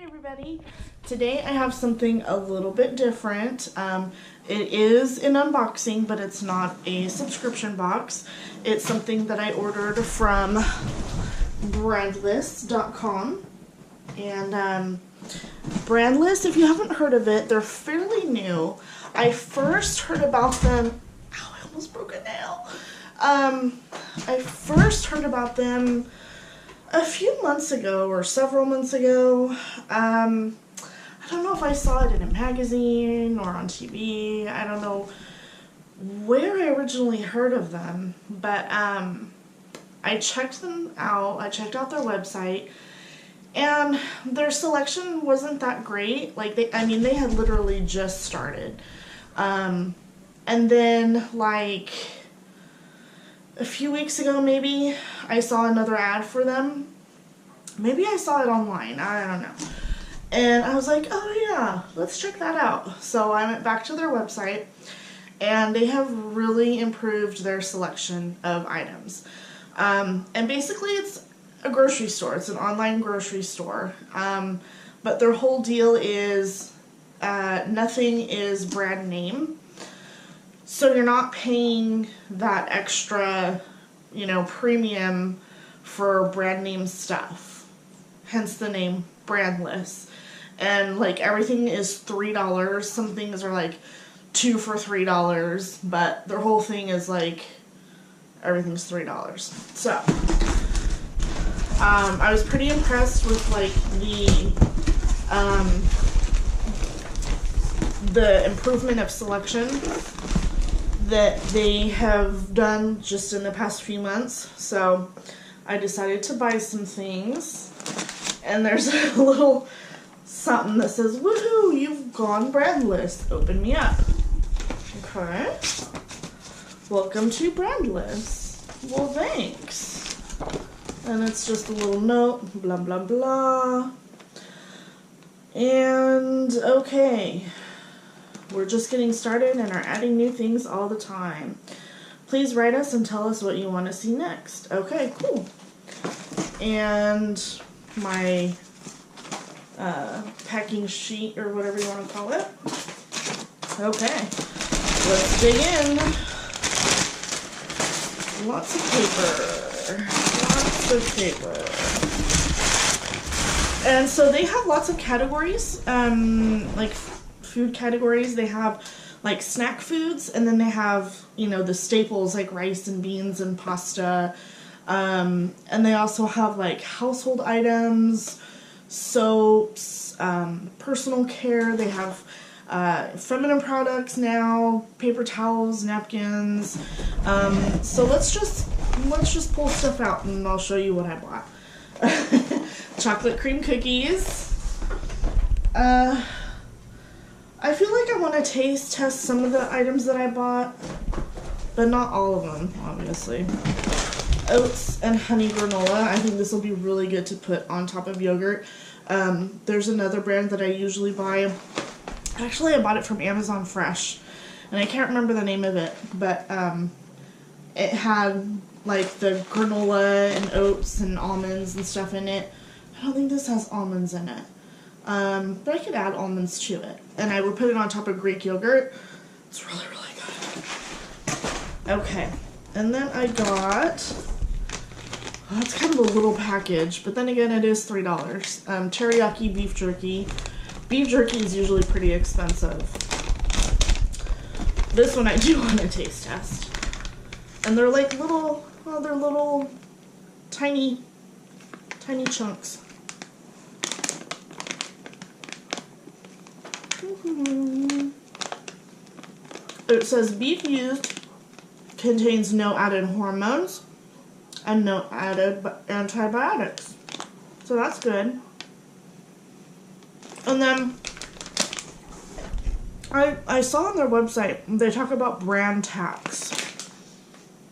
Hi everybody. Today I have something a little bit different. It is an unboxing, but it's not a subscription box. It's something that I ordered from Brandless.com. And Brandless, if you haven't heard of it, they're fairly new. I first heard about them. Ow, I almost broke a nail. I first heard about them a few months ago, or several months ago. I don't know if I saw it in a magazine or on TV. I don't know where I originally heard of them, but I checked them out. I checked out their website, and their selection wasn't that great. Like, they had literally just started. And then, like, a few weeks ago, maybe, I saw another ad for them. Maybe I saw it online, I don't know. And I was like, oh yeah, let's check that out. So I went back to their website, and they have really improved their selection of items. And basically it's a grocery store. It's an online grocery store. But their whole deal is nothing is brand name. So you're not paying that extra, premium for brand name stuff. Hence the name Brandless. And like everything is $3. Some things are like 2 for $3, but their whole thing is like everything's $3. So I was pretty impressed with like the improvement of selection that they have done just in the past few months. So I decided to buy some things, and there's a little something that says, woohoo, you've gone Brandless, open me up. Okay, welcome to Brandless. Well, thanks. And it's just a little note, blah blah blah. And okay, we're just getting started and are adding new things all the time. Please write us and tell us what you want to see next. Okay, cool. And my packing sheet, or whatever you want to call it. Okay, let's dig in. Lots of paper. Lots of paper. And so they have lots of categories, like food categories. They have like snack foods, and then they have, the staples like rice and beans and pasta. And they also have like household items, soaps, personal care. They have feminine products now, paper towels, napkins. So let's just pull stuff out, and I'll show you what I bought. Chocolate cream cookies. I feel like I want to taste test some of the items that I bought, but not all of them, obviously. Oats and honey granola. I think this will be really good to put on top of yogurt. There's another brand that I usually buy. Actually, I bought it from Amazon Fresh, and I can't remember the name of it, but it had like the granola and oats and almonds and stuff in it. I don't think this has almonds in it. But I could add almonds to it, and I would put it on top of Greek yogurt. It's really, really good. Okay, and then I got, well, that's kind of a little package, but then again, it is $3. Teriyaki beef jerky. Beef jerky is usually pretty expensive. This one I do want to taste test. And they're like little, well, they're little tiny chunks. It says beef used contains no added hormones and no added antibiotics. So that's good. And then I saw on their website, they talk about brand tax.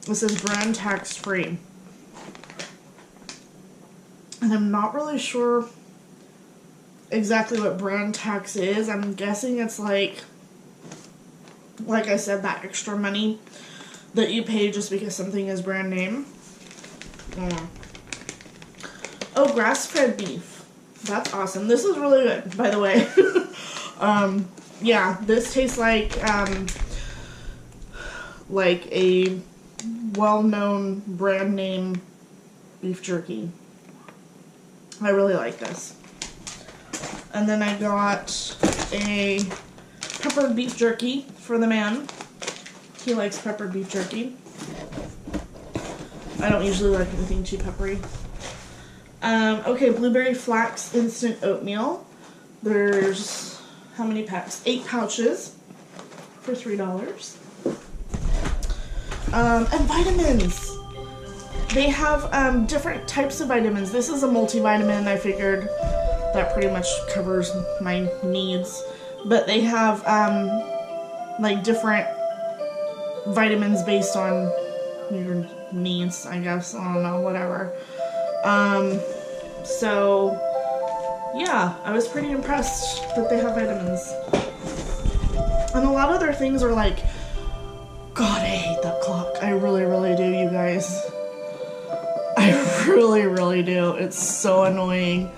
It says brand tax free. And I'm not really sure exactly what brand tax is. I'm guessing it's like I said, that extra money that you pay just because something is brand name. Oh, grass-fed beef. That's awesome. This is really good, by the way. Yeah, this tastes like a well-known brand name beef jerky. I really like this. And then I got a peppered beef jerky for the man. He likes peppered beef jerky. I don't usually like anything too peppery. Okay, blueberry flax instant oatmeal. There's how many packs? 8 pouches for $3. And vitamins. They have different types of vitamins. This is a multivitamin. I figured that pretty much covers my needs. But they have like different vitamins based on your needs, I guess. I don't know, whatever. So yeah, I was pretty impressed that they have vitamins. And a lot of their things are like, God, I hate that clock. I really, really do, you guys. I really, really do. It's so annoying.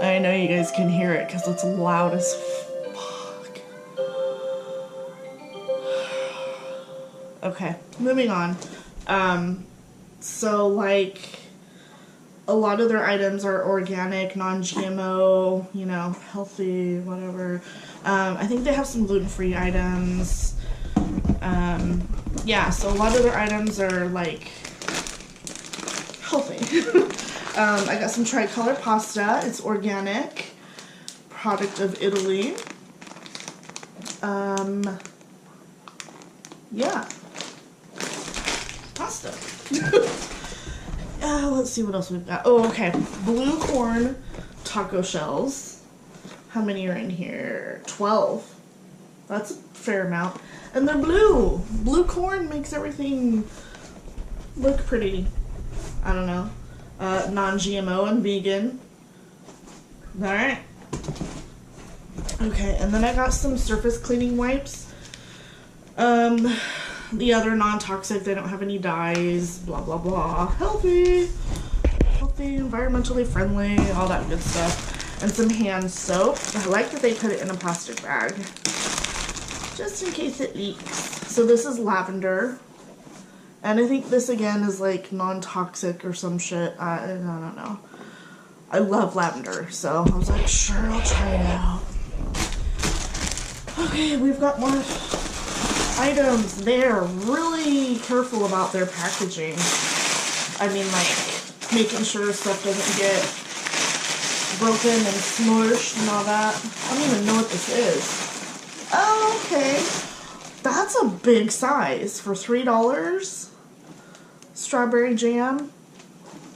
I know you guys can hear it because it's loud as fuck. Okay, moving on. So like a lot of their items are organic, non-GMO, you know, healthy, whatever. I think they have some gluten-free items. Yeah, so a lot of their items are like healthy. I got some tricolor pasta. It's organic, product of Italy. Yeah, pasta. Let's see what else we've got. Oh, okay. Blue corn taco shells. How many are in here? 12. That's a fair amount. And they're blue. Blue corn makes everything look pretty. I don't know. Non-GMO and vegan. Alright. Okay, and then I got some surface cleaning wipes. The other non-toxic, they don't have any dyes, blah blah blah. Healthy, environmentally friendly, all that good stuff. And some hand soap. I like that they put it in a plastic bag, just in case it leaks. So this is lavender. And I think this again is like non-toxic or some shit. I don't know. I love lavender, so I was like, sure, I'll try it out. Okay, we've got more items. They're really careful about their packaging. I mean, like, making sure stuff doesn't get broken and smushed and all that. I don't even know what this is. Oh, okay. That's a big size for $3. Strawberry jam.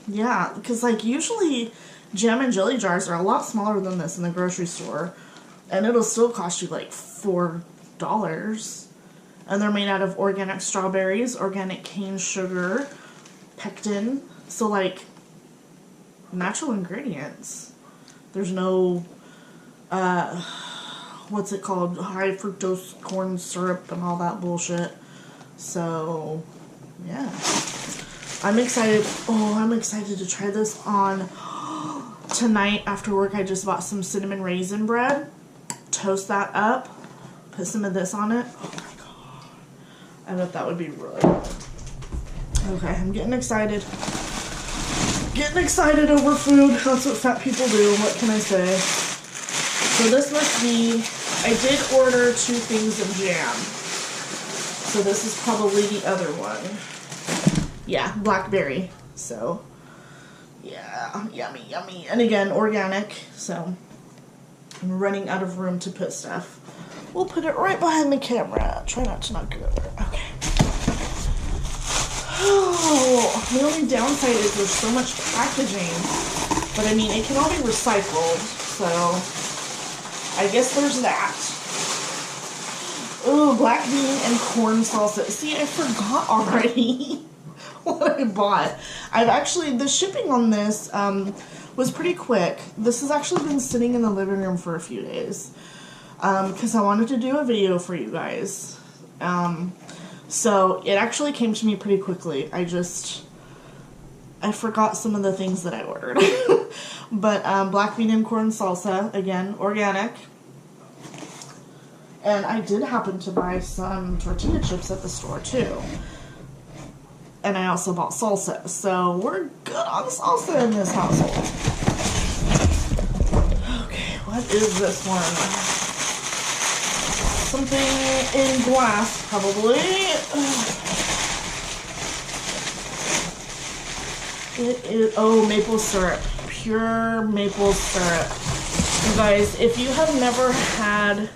Yeah, because like usually jam and jelly jars are a lot smaller than this in the grocery store. And it'll still cost you like $4. And they're made out of organic strawberries, organic cane sugar, pectin. So like natural ingredients. There's no what's it called? High fructose corn syrup and all that bullshit. So yeah. I'm excited. Oh, I'm excited to try this on tonight after work. I just bought some cinnamon raisin bread. Toast that up. Put some of this on it. Oh my god. I bet that would be really good. Okay, I'm getting excited. Getting excited over food. That's what fat people do. What can I say? So this must be... I did order 2 things of jam. So this is probably the other one. Yeah, blackberry. So, yeah, yummy, yummy. And again, organic. So, I'm running out of room to put stuff. We'll put it right behind the camera. Try not to knock it over. Okay. Oh, the only downside is there's so much packaging. But I mean, it can all be recycled. So, I guess there's that. Ooh, black bean and corn salsa. See, I forgot already what I bought. I've actually, the shipping on this was pretty quick. This has actually been sitting in the living room for a few days because I wanted to do a video for you guys. So it actually came to me pretty quickly. I just I forgot some of the things that I ordered. But black bean and corn salsa, again, organic. And I did happen to buy some tortilla chips at the store too. And I also bought salsa. So we're good on salsa in this household. Okay, what is this one? Something in glass, probably. It is, oh, maple syrup. Pure maple syrup. You guys, if you have never had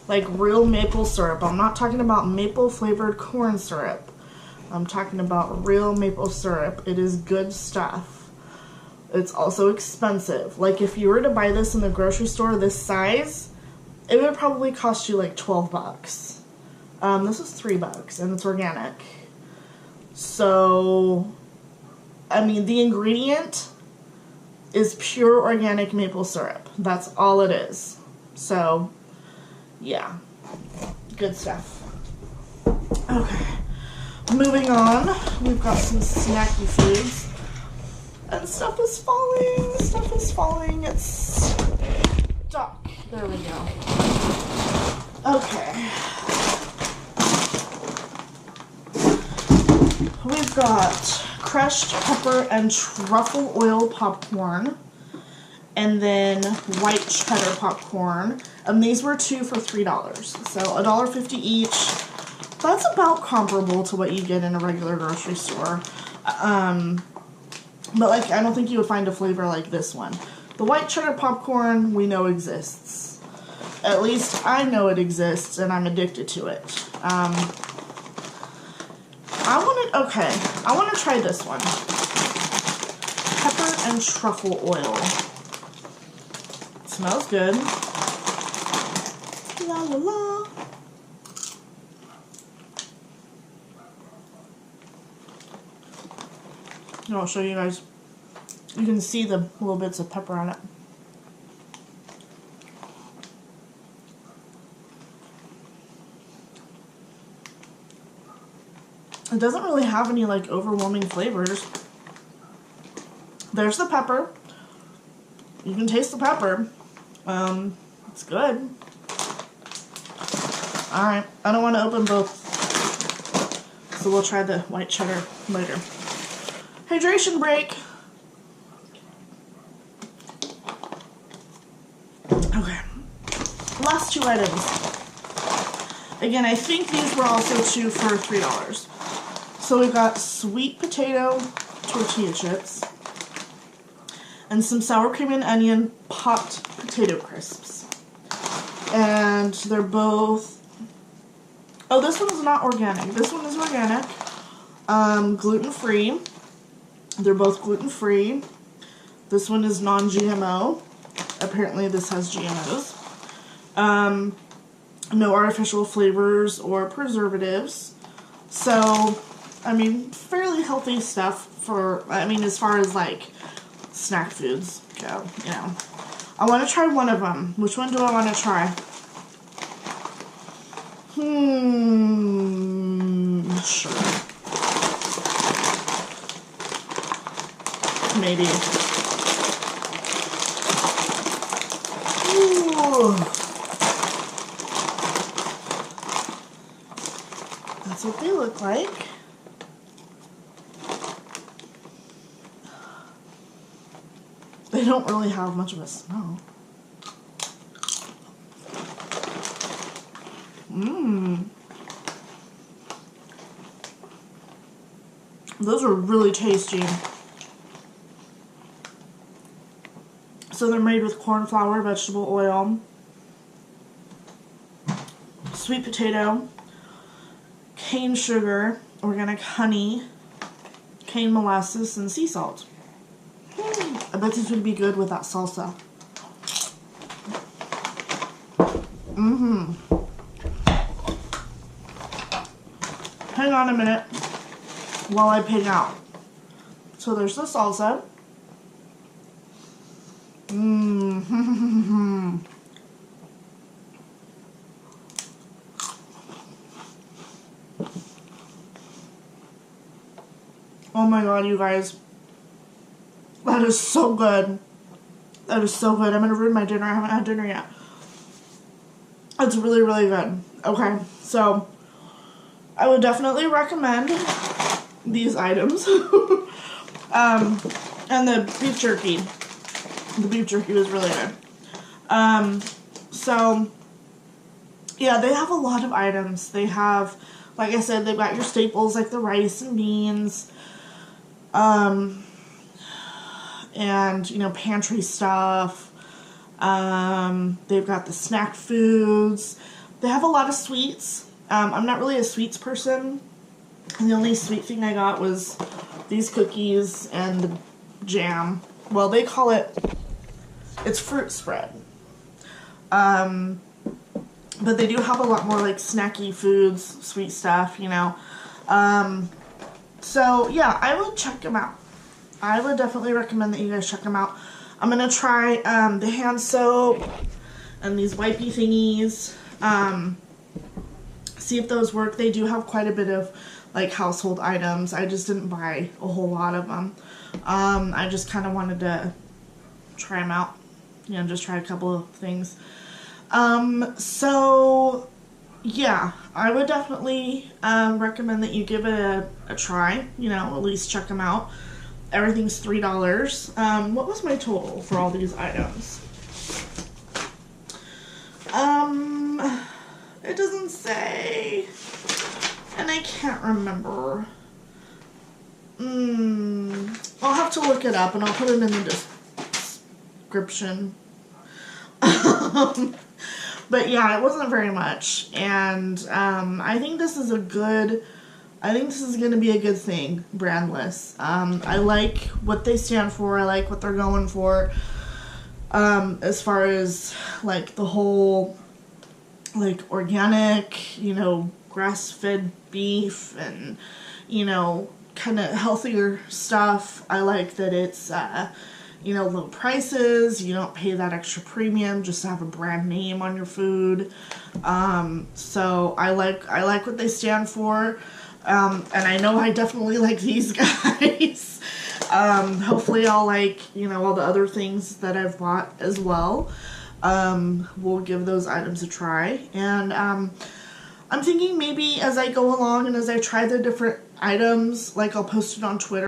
like real maple syrup, I'm not talking about maple flavored corn syrup. I'm talking about real maple syrup. It is good stuff. It's also expensive. Like if you were to buy this in the grocery store this size, it would probably cost you like 12 bucks. This is $3 and it's organic. So, I mean, the ingredient is pure organic maple syrup. That's all it is. So, yeah, good stuff. Okay, moving on. We've got some snacky foods. And stuff is falling. Stuff is falling. It's stuck. There we go. Okay. We've got crushed pepper and truffle oil popcorn, and then white cheddar popcorn. And these were 2 for $3. So $1.50 each. That's about comparable to what you get in a regular grocery store. But like, I don't think you would find a flavor like this one. The white cheddar popcorn we know exists. At least I know it exists and I'm addicted to it. I want to try this one. Pepper and truffle oil. It smells good. La la la. I'll show you guys. You can see the little bits of pepper on it. It doesn't really have any like overwhelming flavors. There's the pepper. You can taste the pepper. It's good. Alright, I don't want to open both. So we'll try the white cheddar later. Hydration break. Okay. Last 2 items. Again, I think these were also 2 for $3. So we've got sweet potato tortilla chips and some sour cream and onion popped potato crisps. And they're both, oh, this one is not organic. This one is organic. Gluten-free. They're both gluten-free. This one is non-GMO. Apparently this has GMOs. No artificial flavors or preservatives. So, I mean, fairly healthy stuff for, I mean, as far as like snack foods go, you know. I want to try one of them. Which one do I want to try? Sure. Maybe. Ooh. That's what they look like. They don't really have much of a smell. Those are really tasty. So they're made with corn flour, vegetable oil, sweet potato, cane sugar, organic honey, cane molasses, and sea salt. I bet this would be good with that salsa. Hang on a minute while I pig out. So there's the salsa. Oh my god, you guys. That is so good. That is so good. I'm gonna ruin my dinner. I haven't had dinner yet. It's really, really good. Okay, so I would definitely recommend these items. And the beef jerky. The beef jerky was really good. So yeah, they have a lot of items. They have, like I said, they've got your staples like the rice and beans, and, you know, pantry stuff. They've got the snack foods. They have a lot of sweets. I'm not really a sweets person. And the only sweet thing I got was these cookies and the jam. Well, they call it's fruit spread. But they do have a lot more like snacky foods, sweet stuff, you know. So yeah, I would check them out. I would definitely recommend that you guys check them out. I'm gonna try the hand soap and these wipey thingies. See if those work. They do have quite a bit of like household items. I just didn't buy a whole lot of them. I just kind of wanted to try them out. You know, just try a couple of things. So yeah, I would definitely recommend that you give it a try. You know, at least check them out. Everything's $3. What was my total for all these items? It doesn't say, and I can't remember. I'll have to look it up, and I'll put it in the description. But yeah, it wasn't very much, and I think this is going to be a good thing, Brandless. I like what they stand for. I like what they're going for. As far as like the whole like organic, you know, grass-fed beef and, you know, kind of healthier stuff. I like that it's you know, low prices. You don't pay that extra premium just to have a brand name on your food. So I like what they stand for. And I know I definitely like these guys. Hopefully I'll like, you know, all the other things that I've bought as well. We'll give those items a try. And I'm thinking maybe as I go along and as I try the different items, like I'll post it on Twitter.